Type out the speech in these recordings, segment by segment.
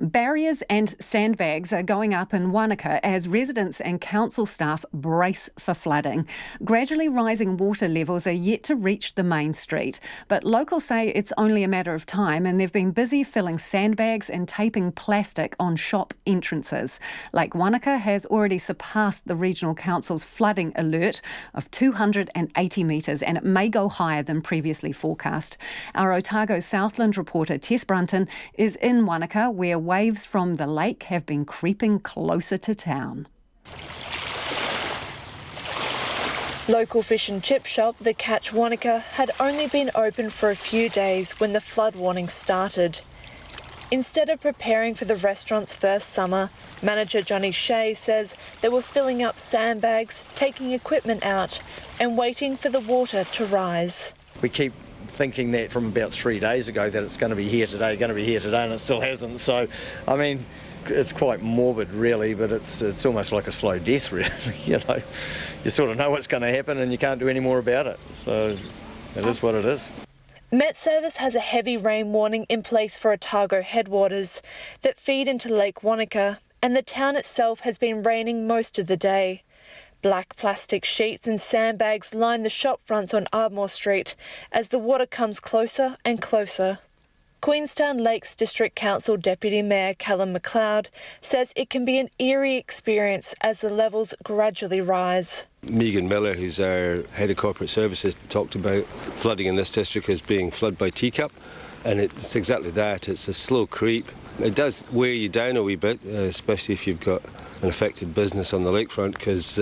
Barriers and sandbags are going up in Wanaka as residents and council staff brace for flooding. Gradually rising water levels are yet to reach the main street, but locals say it's only a matter of time and they've been busy filling sandbags and taping plastic on shop entrances. Lake Wanaka has already surpassed the Regional Council's flooding alert of 280 metres and it may go higher than previously forecast. Our Otago Southland reporter Tess Brunton is in Wanaka where waves from the lake have been creeping closer to town. Local fish and chip shop, the Catch Wanaka, had only been open for a few days when the flood warning started. Instead of preparing for the restaurant's first summer, manager Johnny Shea says they were filling up sandbags, taking equipment out and waiting for the water to rise. We keep thinking that from about 3 days ago that it's going to be here today, and it still hasn't. So, I mean, it's quite morbid really, but it's almost like a slow death really, you know. You sort of know what's going to happen and you can't do any more about it. So it is what it is. Met Service has a heavy rain warning in place for Otago headwaters that feed into Lake Wanaka, and the town itself has been raining most of the day. Black plastic sheets and sandbags line the shop fronts on Ardmore Street as the water comes closer and closer. Queenstown Lakes District Council Deputy Mayor Callum McLeod says it can be an eerie experience as the levels gradually rise. Megan Miller, who's our head of corporate services, talked about flooding in this district as being flood by teacup, and it's exactly that. It's a slow creep. It does wear you down a wee bit, especially if you've got an affected business on the lakefront, because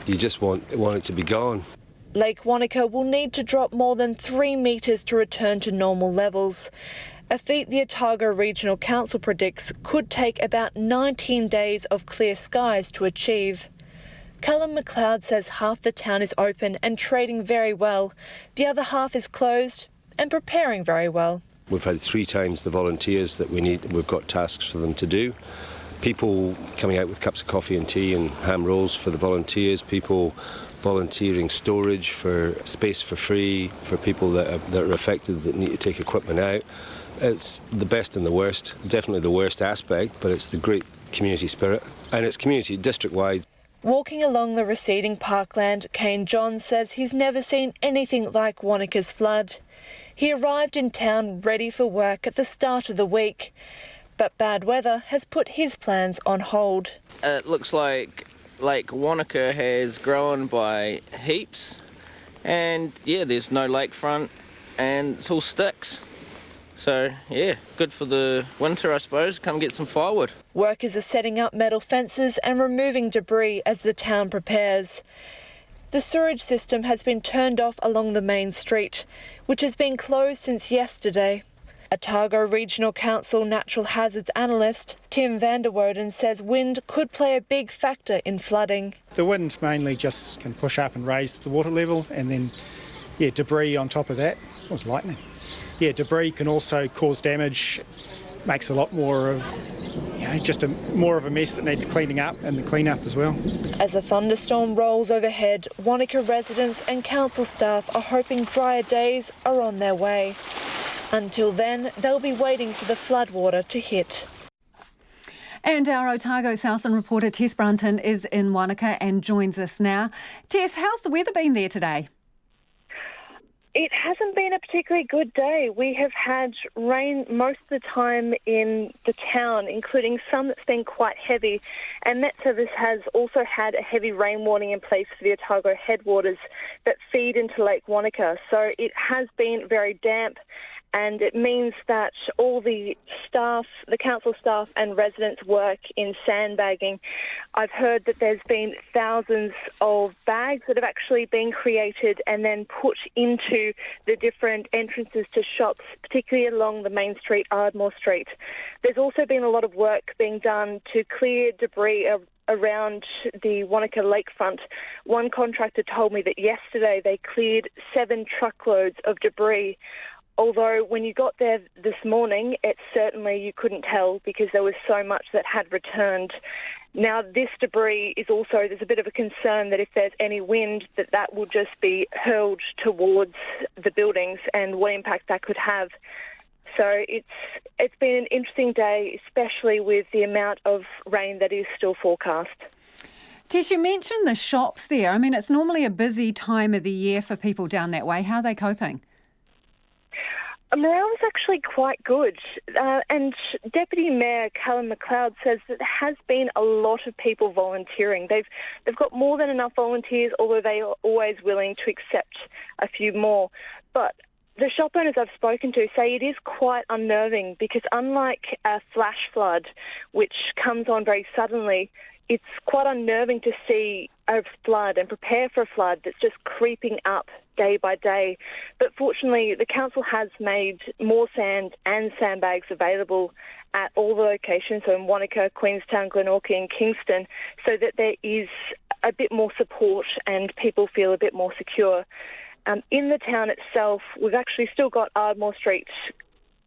you just want it to be gone. Lake Wanaka will need to drop more than 3 metres to return to normal levels, a feat the Otago Regional Council predicts could take about 19 days of clear skies to achieve. Callum McLeod says half the town is open and trading very well. The other half is closed and preparing very well. We've had 3 times the volunteers that we need. We've got tasks for them to do. People coming out with cups of coffee and tea and ham rolls for the volunteers. People volunteering storage for space for free for people that are affected that need to take equipment out. It's the best and the worst. Definitely the worst aspect, but it's the great community spirit, and it's community district-wide. Walking along the receding parkland, Kane John says he's never seen anything like Wanaka's flood. He arrived in town ready for work at the start of the week, but bad weather has put his plans on hold. It looks like Lake Wanaka has grown by heaps, and yeah, there's no lakefront and it's all sticks. So yeah, good for the winter I suppose, come get some firewood. Workers are setting up metal fences and removing debris as the town prepares. The sewerage system has been turned off along the main street, which has been closed since yesterday. Otago Regional Council Natural Hazards Analyst Tim van der Woden says wind could play a big factor in flooding. The wind mainly just can push up and raise the water level, and then debris on top of that. It was lightning. Debris can also cause damage, makes a lot more of more of a mess that needs cleaning up, and the clean up as well. As a thunderstorm rolls overhead, Wanaka residents and council staff are hoping drier days are on their way. Until then, they'll be waiting for the floodwater to hit. And our Otago Southland reporter Tess Brunton is in Wanaka and joins us now. Tess, how's the weather been there today? It hasn't been a particularly good day. We have had rain most of the time in the town, including some that's been quite heavy. And Met Service has also had a heavy rain warning in place for the Otago headwaters that feed into Lake Wanaka. So it has been very damp, and it means that all the staff, the council staff and residents work in sandbagging. I've heard that there's been thousands of bags that have actually been created and then put into the different entrances to shops, particularly along the main street, Ardmore Street. There's also been a lot of work being done to clear debris around the Wanaka lakefront. One contractor told me that yesterday they cleared 7 truckloads of debris. Although when you got there this morning, you couldn't tell because there was so much that had returned. Now, this debris is also, there's a bit of a concern that if there's any wind, that will just be hurled towards the buildings and what impact that could have. So it's been an interesting day, especially with the amount of rain that is still forecast. Tess, you mentioned the shops there. I mean, it's normally a busy time of the year for people down that way. How are they coping? Morale is actually quite good, and Deputy Mayor Callum McLeod says that there has been a lot of people volunteering. They've got more than enough volunteers, although they are always willing to accept a few more. But the shop owners I've spoken to say it is quite unnerving because unlike a flash flood, which comes on very suddenly, it's quite unnerving to see a flood and prepare for a flood that's just creeping up day by day. But fortunately, the council has made more sand and sandbags available at all the locations, so in Wanaka, Queenstown, Glenorchy and Kingston, so that there is a bit more support and people feel a bit more secure. In the town itself, we've actually still got Ardmore Street,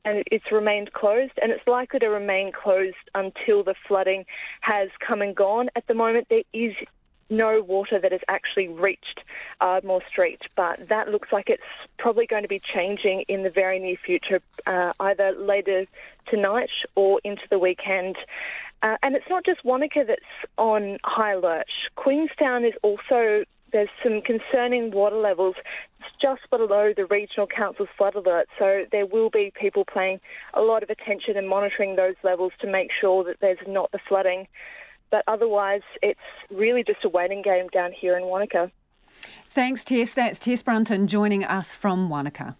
and it's remained closed, and it's likely to remain closed until the flooding has come and gone. At the moment, there is no water that has actually reached Ardmore Street, but that looks like it's probably going to be changing in the very near future, either later tonight or into the weekend. And it's not just Wanaka that's on high alert. Queenstown is also, there's some concerning water levels. It's just below the regional council's flood alert, so there will be people paying a lot of attention and monitoring those levels to make sure that there's not the flooding. But otherwise, it's really just a waiting game down here in Wanaka. Thanks, Tess. That's Tess Brunton joining us from Wanaka.